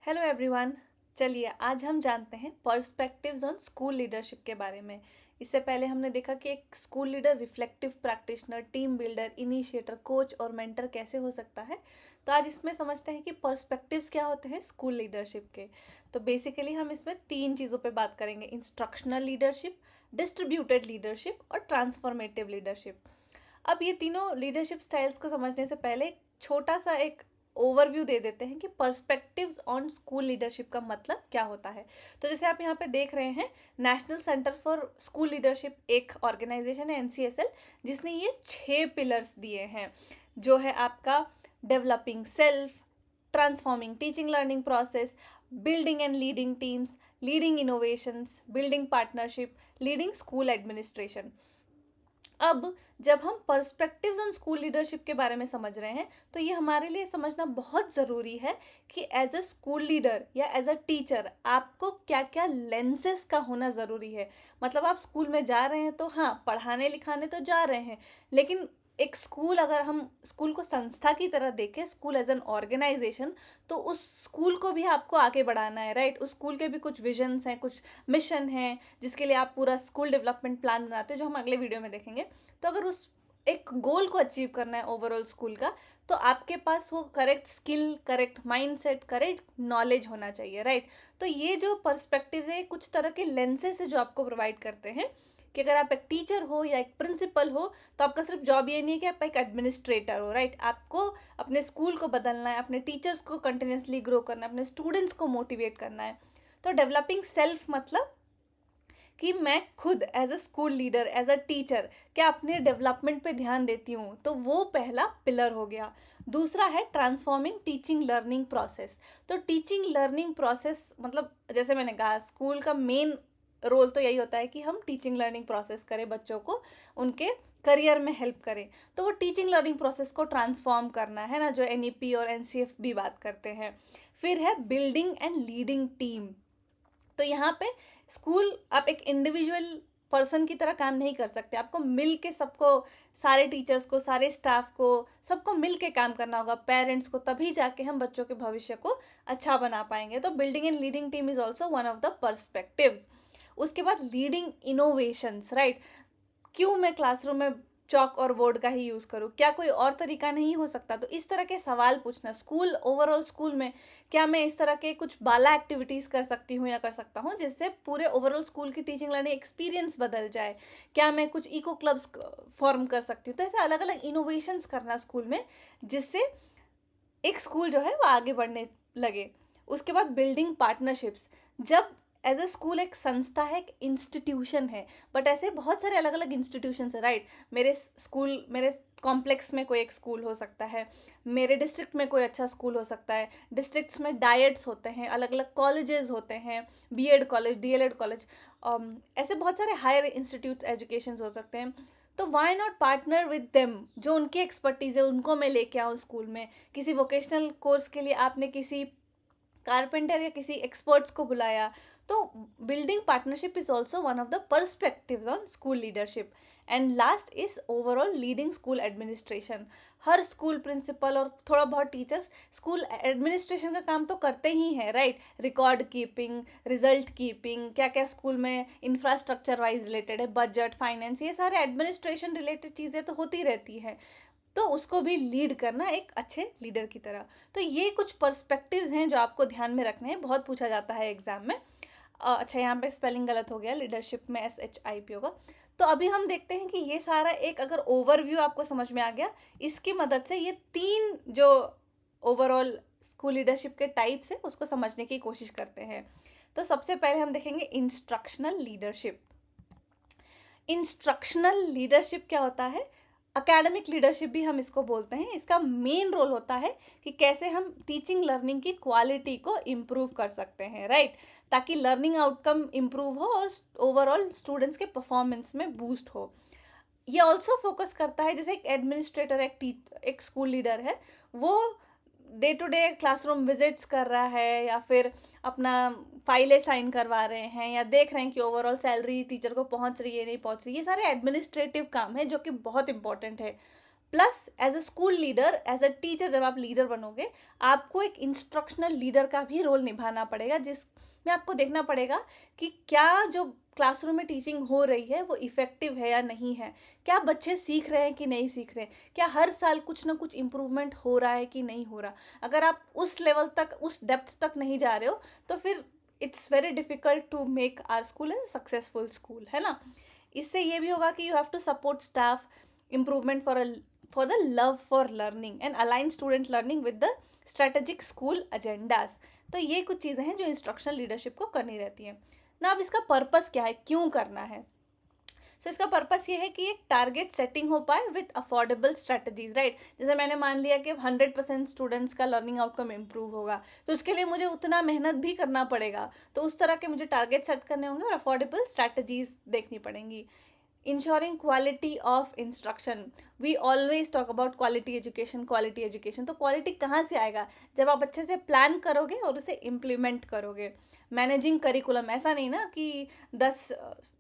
Hello everyone. चलिए आज हम जानते हैं पर्सपेक्टिव्स ऑन स्कूल लीडरशिप के बारे में। इससे पहले हमने देखा कि एक school leader reflective practitioner, team builder, initiator, coach और मेंटर कैसे हो सकता है। तो आज इसमें समझते हैं कि पर्सपेक्टिव्स क्या होते हैं स्कूल लीडरशिप के। तो बेसिकली हम इसमें तीन चीज़ों पे बात करेंगे: इंस्ट्रक्शनल लीडरशिप, डिस्ट्रीब्यूटेड लीडरशिप और ट्रांसफॉर्मेटिव लीडरशिप। अब ये तीनों लीडरशिप स्टाइल्स को समझने से पहले एक छोटा सा एक ओवरव्यू दे देते हैं कि पर्सपेक्टिव्स ऑन स्कूल लीडरशिप का मतलब क्या होता है। तो जैसे आप यहाँ पे देख रहे हैं, national centre for school leadership एक ऑर्गेनाइजेशन है, एनसीएसएल, जिसने ये 6 पिलर्स दिए हैं, जो है आपका developing self, transforming teaching learning process, building and leading teams, leading innovations, building partnership, leading school administration. अब जब हम पर्सपेक्टिव्स ऑन स्कूल लीडरशिप के बारे में समझ रहे हैं, तो ये हमारे लिए समझना बहुत ज़रूरी है कि एज अ स्कूल लीडर या एज अ टीचर आपको क्या क्या लेंसेस का होना ज़रूरी है। मतलब आप स्कूल में जा रहे हैं तो हाँ, पढ़ाने लिखाने तो जा रहे हैं, लेकिन एक स्कूल, अगर हम स्कूल को संस्था की तरह देखें, स्कूल एज एन ऑर्गेनाइजेशन, तो उस स्कूल को भी आपको आगे बढ़ाना है, राइट। उस स्कूल के भी कुछ विजन्स हैं, कुछ मिशन हैं, जिसके लिए आप पूरा स्कूल डेवलपमेंट प्लान बनाते हो, जो हम अगले वीडियो में देखेंगे। तो अगर उस एक गोल को अचीव करना है ओवरऑल स्कूल का, तो आपके पास वो correct skill, correct mindset, correct knowledge होना चाहिए, राइट। तो ये जो पर्सपेक्टिव्स है, ये कुछ तरह के लेंसेज है जो आपको प्रोवाइड करते हैं कि अगर आप एक टीचर हो या एक प्रिंसिपल हो, तो आपका सिर्फ जॉब ये नहीं है कि आप एक एडमिनिस्ट्रेटर हो, राइट। आपको अपने स्कूल को बदलना है, अपने टीचर्स को कंटिन्यूसली ग्रो करना है, अपने स्टूडेंट्स को मोटिवेट करना है। तो डेवलपिंग सेल्फ मतलब कि मैं खुद as a school leader, as a teacher, क्या अपने डेवलपमेंट पे ध्यान देती हूँ, तो वो पहला पिलर हो गया। दूसरा है ट्रांसफॉर्मिंग टीचिंग लर्निंग प्रोसेस। तो टीचिंग लर्निंग प्रोसेस मतलब, जैसे मैंने कहा, स्कूल का मेन रोल तो यही होता है कि हम टीचिंग लर्निंग प्रोसेस करें, बच्चों को उनके करियर में हेल्प करें। तो वो टीचिंग लर्निंग प्रोसेस को ट्रांसफॉर्म करना है ना, जो एनईपी और एनसीएफ भी बात करते हैं। फिर है बिल्डिंग एंड लीडिंग टीम। तो यहाँ पे स्कूल, आप एक इंडिविजुअल पर्सन की तरह काम नहीं कर सकते, आपको मिल के सबको, सारे टीचर्स को, सारे स्टाफ को, सबको मिल के काम करना होगा, पेरेंट्स को, तभी जाके हम बच्चों के भविष्य को अच्छा बना पाएंगे। तो building and leading team is also one of the perspectives. उसके बाद लीडिंग इनोवेशंस, राइट। क्यों मैं क्लासरूम में चॉक और बोर्ड का ही यूज़ करूँ, क्या कोई और तरीका नहीं हो सकता? तो इस तरह के सवाल पूछना, स्कूल, ओवरऑल स्कूल में क्या मैं इस तरह के कुछ बाला एक्टिविटीज़ कर सकती हूँ या कर सकता हूँ, जिससे पूरे ओवरऑल स्कूल की टीचिंग लर्निंग एक्सपीरियंस बदल जाए? क्या मैं कुछ इको क्लब्स फॉर्म कर सकती हूँ? तो ऐसे अलग अलग इनोवेशंस करना स्कूल में, जिससे एक स्कूल जो है वो आगे बढ़ने लगे। उसके बाद बिल्डिंग पार्टनरशिप्स। जब एज अ स्कूल एक संस्था है, एक इंस्टीट्यूशन है, बट ऐसे बहुत सारे अलग अलग इंस्टीट्यूशंस है, राइट। मेरे स्कूल, मेरे कॉम्प्लेक्स में कोई एक स्कूल हो सकता है, मेरे डिस्ट्रिक्ट में कोई अच्छा स्कूल हो सकता है, डिस्ट्रिक्ट्स में डायट्स होते हैं, अलग अलग कॉलेजेस होते हैं, बीएड कॉलेज, डीएलएड कॉलेज, ऐसे बहुत सारे हायर इंस्टीट्यूट्स एजुकेशन हो सकते हैं। तो why not partner with them, जो उनकी एक्सपर्टीज़ है उनको मैं लेके आऊँ स्कूल में। किसी वोकेशनल कोर्स के लिए आपने किसी कारपेंटर या किसी एक्सपर्ट्स को बुलाया। तो building partnership is also one of the perspectives on school leadership. And last is overall leading school administration. हर स्कूल प्रिंसिपल और थोड़ा बहुत टीचर्स स्कूल एडमिनिस्ट्रेशन का काम तो करते ही हैं, right. Record keeping, result keeping, क्या क्या स्कूल में इंफ्रास्ट्रक्चर वाइज रिलेटेड है, बजट, फाइनेंस, ये सारे एडमिनिस्ट्रेशन रिलेटेड चीज़ें तो होती रहती हैं। तो उसको भी लीड करना एक अच्छे लीडर की तरह। तो ये कुछ पर्सपेक्टिव्स हैं जो आपको ध्यान में रखने हैं, बहुत पूछा जाता है एग्जाम में। अच्छा, यहाँ पे स्पेलिंग गलत हो गया, लीडरशिप में SHIP होगा। तो अभी हम देखते हैं कि ये सारा एक, अगर ओवरव्यू आपको समझ में आ गया, इसकी मदद से ये तीन जो ओवरऑल स्कूल लीडरशिप के टाइप्स है उसको समझने की कोशिश करते हैं। तो सबसे पहले हम देखेंगे इंस्ट्रक्शनल लीडरशिप। इंस्ट्रक्शनल लीडरशिप क्या होता है? अकेडमिक लीडरशिप भी हम इसको बोलते हैं। इसका मेन रोल होता है कि कैसे हम टीचिंग लर्निंग की क्वालिटी को इम्प्रूव कर सकते हैं, राइट, ताकि लर्निंग आउटकम इम्प्रूव हो और ओवरऑल स्टूडेंट्स के परफॉर्मेंस में बूस्ट हो। ये ऑल्सो फोकस करता है, जैसे एक एडमिनिस्ट्रेटर, एक स्कूल लीडर है, वो day to day classroom visits कर रहा है, या फिर अपना फाइलें साइन करवा रहे हैं, या देख रहे हैं कि ओवरऑल सैलरी टीचर को पहुंच रही है नहीं पहुंच रही है। ये सारे एडमिनिस्ट्रेटिव काम है जो कि बहुत इंपॉर्टेंट है। Plus as a school leader, as a teacher जब आप लीडर बनोगे, आपको एक इंस्ट्रक्शनल लीडर का भी रोल निभाना पड़ेगा, जिसमें आपको देखना पड़ेगा कि क्या जो क्लासरूम में टीचिंग हो रही है वो इफ़ेक्टिव है या नहीं है, क्या बच्चे सीख रहे हैं कि नहीं सीख रहे हैं, क्या हर साल कुछ ना कुछ इम्प्रूवमेंट हो रहा है कि नहीं हो रहा। अगर आप उस लेवल तक, उस डेप्थ तक नहीं जा रहे हो, तो फिर it's very difficult to make our school as successful school, है ना। इससे ये भी होगा कि you have to support staff improvement for the love for learning and align student learning with the strategic school agendas. तो ये कुछ चीज़ें हैं जो इंस्ट्रक्शनल लीडरशिप को करनी रहती हैं ना। अब इसका पर्पस क्या है, क्यों करना है? सो इसका पर्पस ये है कि एक टारगेट सेटिंग हो पाए विथ अफोर्डेबल स्ट्रेटजीज, राइट। जैसे मैंने मान लिया कि 100% स्टूडेंट्स का लर्निंग आउटकम इम्प्रूव होगा, तो उसके लिए मुझे उतना मेहनत भी करना पड़ेगा, तो उस तरह के मुझे टारगेट सेट करने होंगे और अफोर्डेबल स्ट्रैटेजीज देखनी पड़ेंगी। Ensuring quality of instruction, we always talk about quality education. तो क्वालिटी कहाँ से आएगा? जब आप अच्छे से प्लान करोगे और उसे इम्प्लीमेंट करोगे। मैनेजिंग करिकुलम, ऐसा नहीं ना कि 10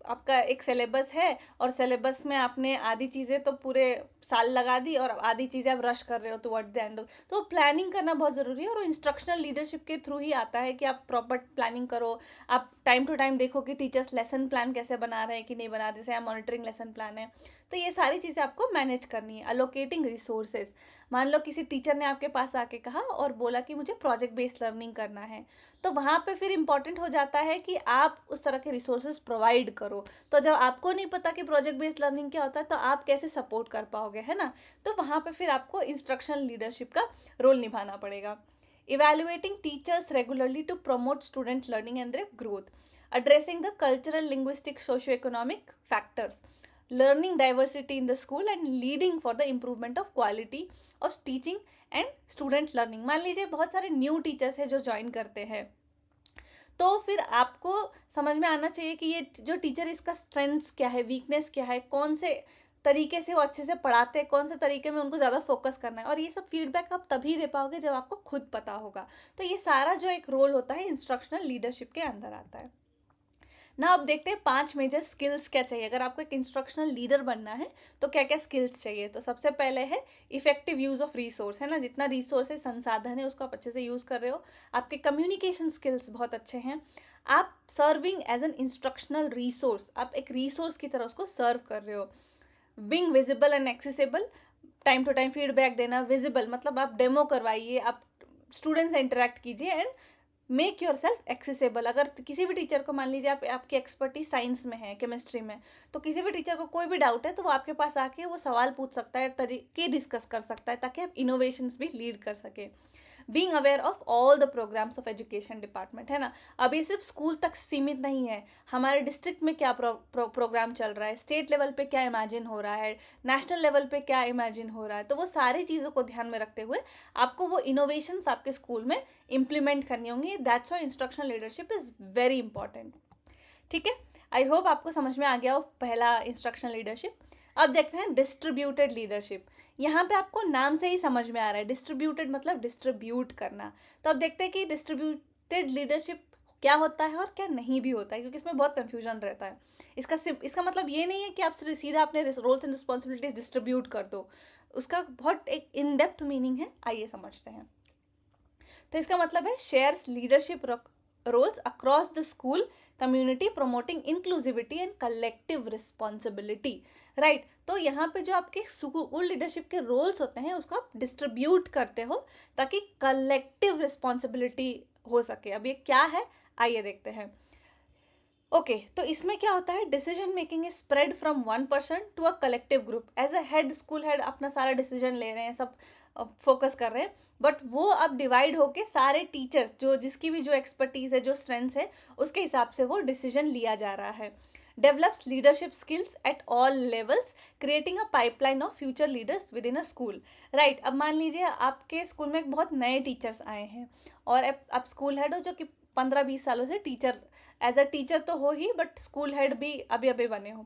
आपका एक सिलेबस है और सिलेबस में आपने आधी चीज़ें तो पूरे साल लगा दी और आधी चीज़ें आप रश कर रहे हो टुवर्ड्स द एंड। तो प्लानिंग करना बहुत ज़रूरी है और इंस्ट्रक्शनल लीडरशिप के थ्रू ही आता है कि आप प्रॉपर प्लानिंग करो। आप टाइम टू टाइम देखो कि टीचर्स लेसन प्लान कैसे बना रहे हैं कि नहीं बना रहे, जैसे मॉनिटरिंग लेसन प्लान है। तो ये सारी चीज़ें आपको मैनेज करनी है। अलोकेटिंग रिसोर्सेज, मान लो किसी टीचर ने आपके पास आके कहा और बोला कि मुझे प्रोजेक्ट बेस्ड लर्निंग करना है, तो वहाँ पे फिर इम्पॉर्टेंट हो जाता है कि आप उस तरह के रिसोर्सेज प्रोवाइड करो। तो जब आपको नहीं पता कि प्रोजेक्ट बेस्ड लर्निंग क्या होता है, तो आप कैसे सपोर्ट कर पाओगे, है ना। तो वहाँ पे फिर आपको इंस्ट्रक्शनल लीडरशिप का रोल निभाना पड़ेगा। Evaluating teachers regularly to promote student learning and their growth, addressing the cultural, linguistic, socio-economic factors, learning diversity in the school and leading for the improvement of quality of teaching and student learning। मान लीजिए बहुत सारे new teachers हैं जो join करते हैं, तो फिर आपको समझ में आना चाहिए कि ये जो टीचर, इसका स्ट्रेंथ्स क्या है, वीकनेस क्या है, कौन से तरीके से वो अच्छे से पढ़ाते हैं, कौन से तरीके में उनको ज़्यादा फोकस करना है। और ये सब फीडबैक आप तभी दे पाओगे जब आपको खुद पता होगा। तो ये सारा जो एक रोल होता है इंस्ट्रक्शनल लीडरशिप के अंदर आता है ना। अब देखते हैं 5 मेजर स्किल्स क्या चाहिए अगर आपको एक इंस्ट्रक्शनल लीडर बनना है, तो क्या क्या स्किल्स चाहिए। तो सबसे पहले है इफेक्टिव यूज़ ऑफ रिसोर्स, है ना। जितना रिसोर्स है, संसाधन है, उसको आप अच्छे से यूज़ कर रहे हो। आपके कम्युनिकेशन स्किल्स बहुत अच्छे हैं। आप serving as an instructional resource, आप एक रिसोर्स की तरह उसको सर्व कर रहे हो। Being visible and accessible, time to time feedback देना। विजिबल मतलब आप डेमो करवाइए, आप स्टूडेंट से इंटरेक्ट कीजिए and make yourself accessible. अगर किसी भी टीचर को, मान लीजिए आपकी एक्सपर्टीज साइंस में है, केमिस्ट्री में, तो किसी भी टीचर को कोई भी डाउट है तो वो आपके पास आके वो सवाल पूछ सकता है, तरीके डिस्कस कर सकता है, ताकि आप इनोवेशंस भी लीड कर सके। Being aware of all the programs of education department, है ना। अब ये सिर्फ स्कूल तक सीमित नहीं है, हमारे डिस्ट्रिक्ट में क्या प्रोग्राम चल रहा है, स्टेट लेवल पे क्या इमेजिन हो रहा है, नेशनल लेवल पे क्या इमेजिन हो रहा है। तो वो सारी चीज़ों को ध्यान में रखते हुए आपको वो इनोवेशंस आपके स्कूल में इम्प्लीमेंट करनी होंगी। That's why instructional leadership is very important. ठीक है, आई होप आपको समझ में आ गया हो पहला इंस्ट्रक्शनल लीडरशिप। अब देखते हैं डिस्ट्रीब्यूटेड लीडरशिप। यहाँ पे आपको नाम से ही समझ में आ रहा है, डिस्ट्रीब्यूटेड मतलब डिस्ट्रीब्यूट करना। तो अब देखते हैं कि डिस्ट्रीब्यूटेड लीडरशिप क्या होता है और क्या नहीं भी होता है, क्योंकि इसमें बहुत कन्फ्यूजन रहता है। इसका मतलब ये नहीं है कि आप सीधा अपने रोल्स एंड रिस्पॉन्सिबिलिटीज डिस्ट्रीब्यूट कर दो। उसका बहुत एक इन डेप्थ मीनिंग है, आइए समझते हैं। तो इसका मतलब है shares leadership roles across the school community, promoting inclusivity and collective responsibility, right. तो यहाँ पे जो आपके स्कूल लीडरशिप के रोल्स होते हैं उसको आप डिस्ट्रीब्यूट करते हो ताकि कलेक्टिव रिस्पॉन्सिबिलिटी हो सके। अब ये क्या है, आइए देखते हैं। ओके, तो इसमें क्या होता है, decision making is spread from one person to a collective group. As a head, school head अपना सारा डिसीजन ले रहे हैं, सब फोकस कर रहे हैं, बट वो अब डिवाइड होके सारे टीचर्स, जो जिसकी भी जो एक्सपर्टीज है, जो स्ट्रेंथ्स है, उसके हिसाब से वो डिसीजन लिया जा रहा है। Develops leadership skills at all levels, creating a pipeline of future leaders with in a school, right. अब मान लीजिए आपके स्कूल में बहुत नए टीचर्स आए हैं और आप स्कूल हेड हो, जो कि 15-20 सालों से टीचर, एज अ टीचर तो हो ही, बट स्कूल हेड भी अभी अभी बने हो।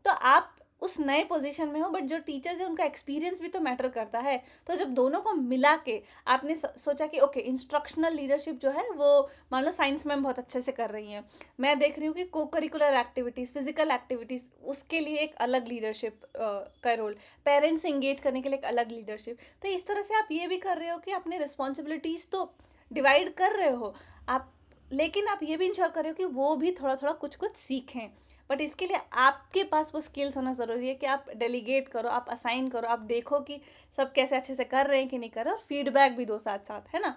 तो आप उस नए पोजीशन में हो, बट जो टीचर्स है उनका एक्सपीरियंस भी तो मैटर करता है। तो जब दोनों को मिला के आपने सोचा कि ओके इंस्ट्रक्शनल लीडरशिप जो है वो, मान लो साइंस मैम बहुत अच्छे से कर रही हैं, मैं देख रही हूँ कि को करिकुलर एक्टिविटीज़, फिजिकल एक्टिविटीज़, उसके लिए एक अलग लीडरशिप का रोल, पेरेंट्स से इंगेज करने के लिए एक अलग लीडरशिप। तो इस तरह से आप ये भी कर रहे हो कि अपने रिस्पॉन्सिबिलिटीज़ तो डिवाइड कर रहे हो आप, लेकिन आप ये भी इंश्योर कर रहे हो कि वो भी थोड़ा थोड़ा कुछ कुछ सीखें। बट इसके लिए आपके पास वो स्किल्स होना ज़रूरी है कि आप डेलीगेट करो, आप असाइन करो, आप देखो कि सब कैसे अच्छे से कर रहे हैं कि नहीं कर रहे, और फीडबैक भी दो साथ साथ, है ना।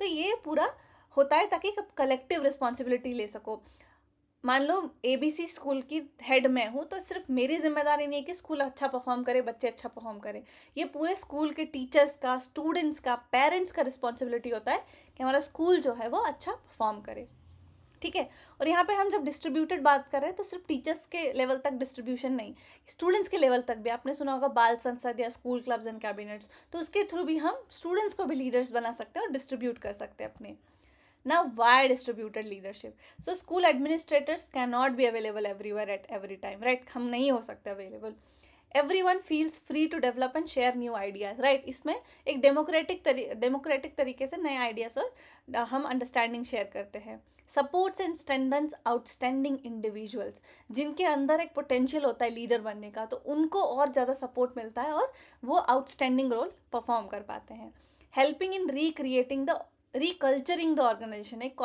तो ये पूरा होता है ताकि आप कलेक्टिव रिस्पॉन्सिबिलिटी ले सको। मान लो एबीसी स्कूल की हेड मैं हूँ, तो सिर्फ मेरी जिम्मेदारी नहीं है कि स्कूल अच्छा परफॉर्म करे, बच्चे अच्छा परफॉर्म करें। ये पूरे स्कूल के टीचर्स का, स्टूडेंट्स का, पेरेंट्स का रिस्पॉन्सिबिलिटी होता है कि हमारा स्कूल जो है वो अच्छा परफॉर्म करे। ठीक है। और यहाँ पे हम जब डिस्ट्रीब्यूटेड बात कर रहे हैं तो सिर्फ टीचर्स के लेवल तक डिस्ट्रीब्यूशन नहीं, स्टूडेंट्स के लेवल तक भी। आपने सुना होगा बाल संसद या स्कूल क्लब्स एंड कैबिनेट्स, तो उसके थ्रू भी हम स्टूडेंट्स को भी लीडर्स बना सकते हैं और डिस्ट्रीब्यूट कर सकते हैं अपने। Now, why distributed leadership? So, school administrators cannot be available everywhere at every time, right? हम नहीं हो सकते available. Everyone feels free to develop and share new ideas, right? इसमें एक डेमोक्रेटिक तरीके से नए आइडियाज और हम अंडरस्टैंडिंग शेयर करते हैं। Supports and strengthens outstanding individuals, जिनके अंदर एक पोटेंशियल होता है लीडर बनने का, तो उनको और ज़्यादा सपोर्ट मिलता है और वो आउटस्टैंडिंग रोल परफॉर्म कर पाते हैं। Helping in recreating the reculturing the organization, एक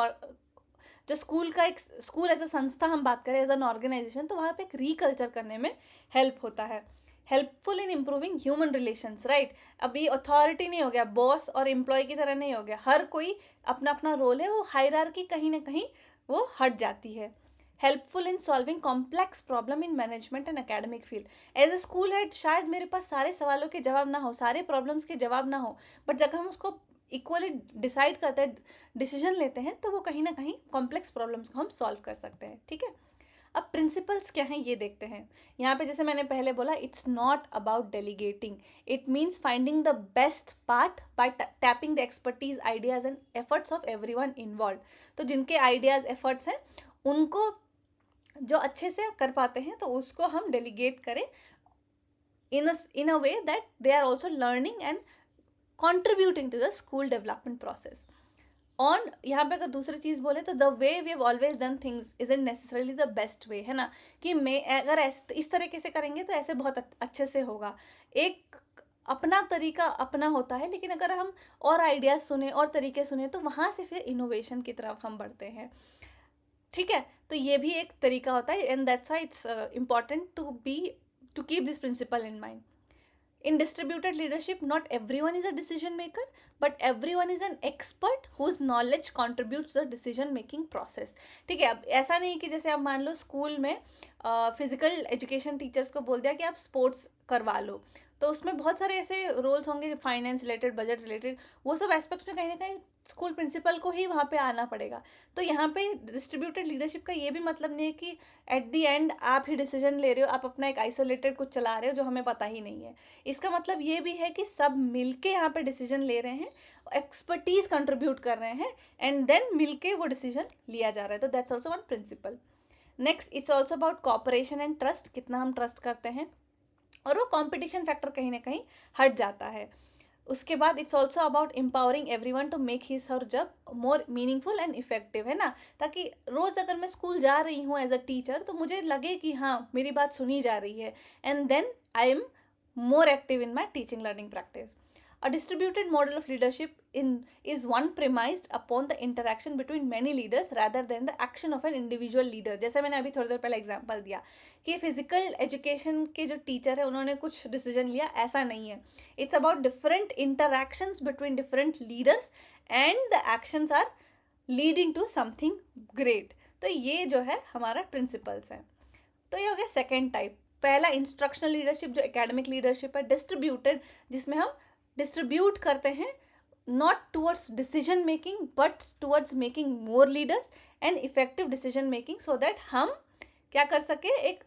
जो स्कूल का, एक स्कूल एज अ संस्था हम बात करें, एज एन ऑर्गेनाइजेशन, तो वहाँ पे एक रिकल्चर करने में हेल्प होता है। Helpful in improving human relations, right. अभी अथॉरिटी नहीं हो गया, बॉस और एम्प्लॉय की तरह नहीं हो गया, हर कोई अपना अपना रोल है, वो हायरार्की कहीं ना कहीं वो हट जाती है। Helpful in solving complex problem in management and academic field. As a school head शायद मेरे पास सारे सवालों के जवाब ना हो, सारे प्रॉब्लम्स के जवाब ना हो, बट जब हम उसको इक्वली डिसाइड करते हैं, डिसीजन लेते हैं, तो वो कहीं ना कहीं कॉम्प्लेक्स प्रॉब्लम्स को हम सॉल्व कर सकते हैं। ठीक है। अब प्रिंसिपल्स क्या हैं ये देखते हैं। यहाँ पे जैसे मैंने पहले बोला, it's not about delegating, it means finding the best path by tapping the expertise, ideas and efforts of everyone involve. तो जिनके आइडियाज एफर्ट्स हैं उनको जो अच्छे से कर पाते हैं, तो उसको हम डेलीगेट करें in a way that they are also learning and contributing to the school development process. On यहाँ पे अगर दूसरी चीज़ बोले तो the way we have always done things is in necessarily the best way, है ना। कि मैं अगर इस तरीके से करेंगे तो ऐसे बहुत अच्छे से होगा। एक अपना तरीका अपना होता है, लेकिन अगर हम और आइडियाज़ सुने और तरीके सुने तो वहाँ से फिर इनोवेशन की तरफ हम बढ़ते हैं। ठीक है। तो ये भी एक तरीका होता है, and that's why it's important to keep this principle in mind. In distributed leadership, not everyone is a decision maker, but everyone is an expert whose knowledge contributes to the decision making process. ठीक है। अब ऐसा नहीं कि जैसे आप मान लो school में फिजिकल एजुकेशन टीचर्स को बोल दिया कि आप स्पोर्ट्स करवा लो, तो उसमें बहुत सारे ऐसे रोल्स होंगे, फाइनेंस रिलेटेड, बजट रिलेटेड, वो सब एस्पेक्ट्स में कहीं ना कहीं स्कूल प्रिंसिपल को ही वहाँ पे आना पड़ेगा। तो यहाँ पे डिस्ट्रीब्यूटेड लीडरशिप का ये भी मतलब नहीं है कि एट दी एंड आप ही डिसीजन ले रहे हो, आप अपना एक आइसोलेटेड कुछ चला रहे हो जो हमें पता ही नहीं है। इसका मतलब ये भी है कि सब मिलके यहाँ पे डिसीजन ले रहे हैं, एक्सपर्टीज कंट्रीब्यूट कर रहे हैं, एंड देन मिलके वो डिसीजन लिया जा रहा है। तो that's also one principle. Next, it's also about cooperation and trust, कितना हम ट्रस्ट करते हैं, और वो कंपटीशन फैक्टर कहीं ना कहीं हट जाता है। उसके बाद it's also about empowering everyone to make his her job more meaningful and effective, है ना। ताकि रोज़ अगर मैं स्कूल जा रही हूँ एज अ टीचर, तो मुझे लगे कि हाँ मेरी बात सुनी जा रही है, and then I am more active in my teaching learning practice. A distributed model of leadership is one premised upon the interaction between many leaders rather than the action of an individual leader. जैसे मैंने अभी थोड़ी देर पहले example दिया कि physical education के जो teacher है उन्होंने कुछ डिसीजन लिया, ऐसा नहीं है। It's about different interactions between different leaders and the actions are leading to something great. तो ये जो है हमारा प्रिंसिपल्स है। तो ये हो गया सेकेंड टाइप। पहला इंस्ट्रक्शनल लीडरशिप जो एकेडमिक लीडरशिप है, डिस्ट्रीब्यूटेड, जिसमें हम डिस्ट्रीब्यूट करते हैं not towards decision making but towards making more leaders and effective decision making, so that हम क्या कर सके, एक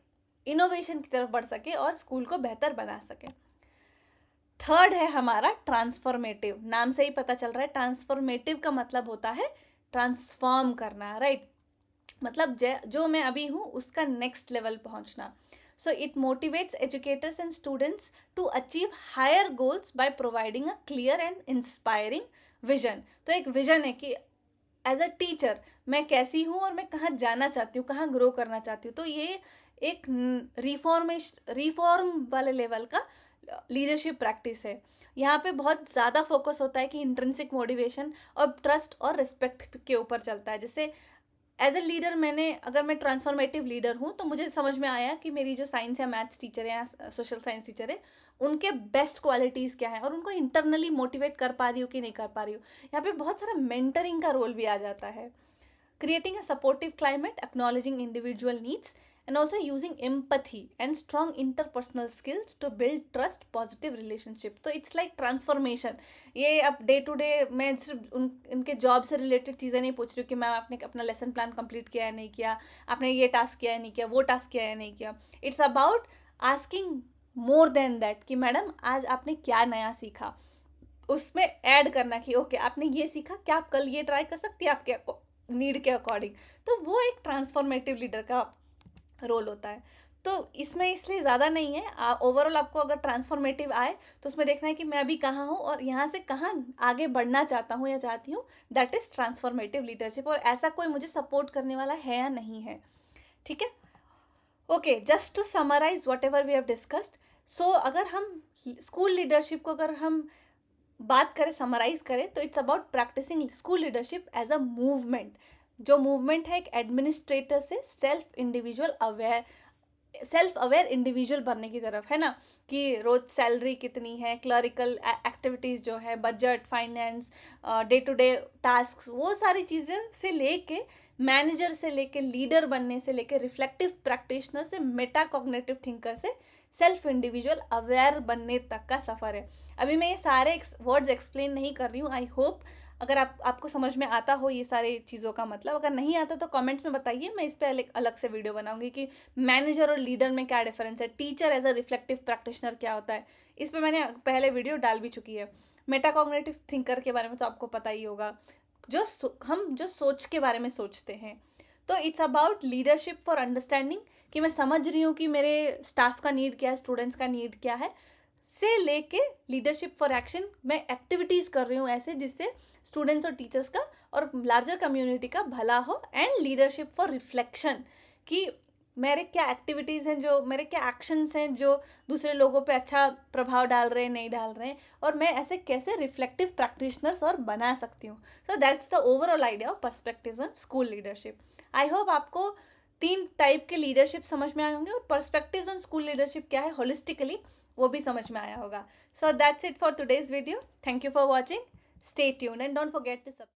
इनोवेशन की तरफ बढ़ सके और स्कूल को बेहतर बना सके। थर्ड है हमारा ट्रांसफॉर्मेटिव। नाम से ही पता चल रहा है, ट्रांसफॉर्मेटिव का मतलब होता है ट्रांसफॉर्म करना, राइट। मतलब जो मैं अभी हूँ उसका नेक्स्ट लेवल पहुँचना। So it motivates educators and students to achieve higher goals by providing a clear and inspiring vision. तो एक विजन है कि एज अ टीचर मैं कैसी हूँ और मैं कहाँ जाना चाहती हूँ, कहाँ ग्रो करना चाहती हूँ. तो ये एक रिफॉर्म वाले लेवल का लीडरशिप प्रैक्टिस है. यहाँ पे बहुत ज़्यादा फोकस होता है कि इंट्रिंसिक मोटिवेशन और ट्रस्ट और रिस्पेक्ट के ऊपर चलता है. जैसे एज ए लीडर अगर मैं ट्रांसफॉर्मेटिव लीडर हूँ तो मुझे समझ में आया कि मेरी जो साइंस या मैथ्स टीचर है या सोशल साइंस टीचर है उनके बेस्ट क्वालिटीज़ क्या हैं और उनको इंटरनली मोटिवेट कर पा रही हूँ कि नहीं कर पा रही हूँ. यहाँ पे बहुत सारा मेंटरिंग का रोल भी आ जाता है. Creating a supportive climate, acknowledging individual needs, and also using empathy and strong interpersonal skills to build trust, positive relationship. तो it's like transformation. ये अब डे टू डे मैं सिर्फ इनके जॉब से रिलेटेड चीज़ें नहीं पूछ रही हूँ कि मैम आपने अपना लेसन प्लान कंप्लीट किया है नहीं किया, आपने ये टास्क किया है नहीं किया, वो टास्क किया है नहीं किया. It's about asking more than that कि मैडम आज आपने क्या नया सीखा, उसमें ऐड करना कि ओके आपने ये सीखा, क्या आप कल ये ट्राई कर सकती है आपके नीड के अकॉर्डिंग. तो वो एक ट्रांसफॉर्मेटिव लीडर का रोल होता है. तो इसमें इसलिए ज़्यादा नहीं है. ओवरऑल आपको अगर ट्रांसफॉर्मेटिव आए तो उसमें देखना है कि मैं अभी कहाँ हूँ और यहाँ से कहाँ आगे बढ़ना चाहता हूँ या चाहती हूँ. That is transformative leadership. और ऐसा कोई मुझे सपोर्ट करने वाला है या नहीं है. ठीक है. Okay, just to summarise whatever we have discussed. So अगर हम स्कूल लीडरशिप को अगर हम बात करें, समराइज करें, तो it's about practising school leadership as a movement. जो मूवमेंट है एक एडमिनिस्ट्रेटर से सेल्फ अवेयर इंडिविजुअल बनने की तरफ है ना. कि रोज सैलरी कितनी है, क्लरिकल एक्टिविटीज़ जो है, budget, finance, day to day task, वो सारी चीज़ें से लेके मैनेजर से लेके लीडर बनने से लेके रिफ्लेक्टिव प्रैक्टिशनर से मेटा कॉग्निटिव थिंकर से सेल्फ इंडिविजुअल अवेयर बनने तक का सफ़र है. अभी मैं ये सारे वर्ड्स एक्सप्लेन नहीं कर रही हूँ. आई होप अगर आपको समझ में आता हो ये सारी चीज़ों का मतलब. अगर नहीं आता तो कमेंट्स में बताइए, मैं इस पर अलग से वीडियो बनाऊंगी कि मैनेजर और लीडर में क्या डिफरेंस है, teacher as a reflective practitioner क्या होता है. इस पर मैंने पहले वीडियो डाल भी चुकी है. मेटाकॉग्निटिव थिंकर के बारे में तो आपको पता ही होगा, हम जो सोच के बारे में सोचते हैं. तो it's about leadership for understanding कि मैं समझ रही हूँ कि मेरे स्टाफ का नीड क्या है, स्टूडेंट्स का नीड क्या है, से लेके लीडरशिप फॉर एक्शन. मैं एक्टिविटीज़ कर रही हूँ ऐसे जिससे स्टूडेंट्स और टीचर्स का और लार्जर कम्युनिटी का भला हो. एंड लीडरशिप फॉर रिफ्लेक्शन कि मेरे क्या एक्टिविटीज़ हैं, जो मेरे क्या एक्शंस हैं जो दूसरे लोगों पे अच्छा प्रभाव डाल रहे हैं, नहीं डाल रहे हैं, और मैं ऐसे कैसे रिफ्लेक्टिव प्रैक्टिशनर्स और बना सकती हूँ. So that's the overall idea of perspectives on school leadership. I hope आपको 3 टाइप के लीडरशिप समझ में आए होंगे और पर्सपेक्टिव्स ऑन स्कूल लीडरशिप क्या है होलिस्टिकली वो भी समझ में आया होगा. So that's it for today's video. Thank you for watching. Stay tune and don't forget to subscribe.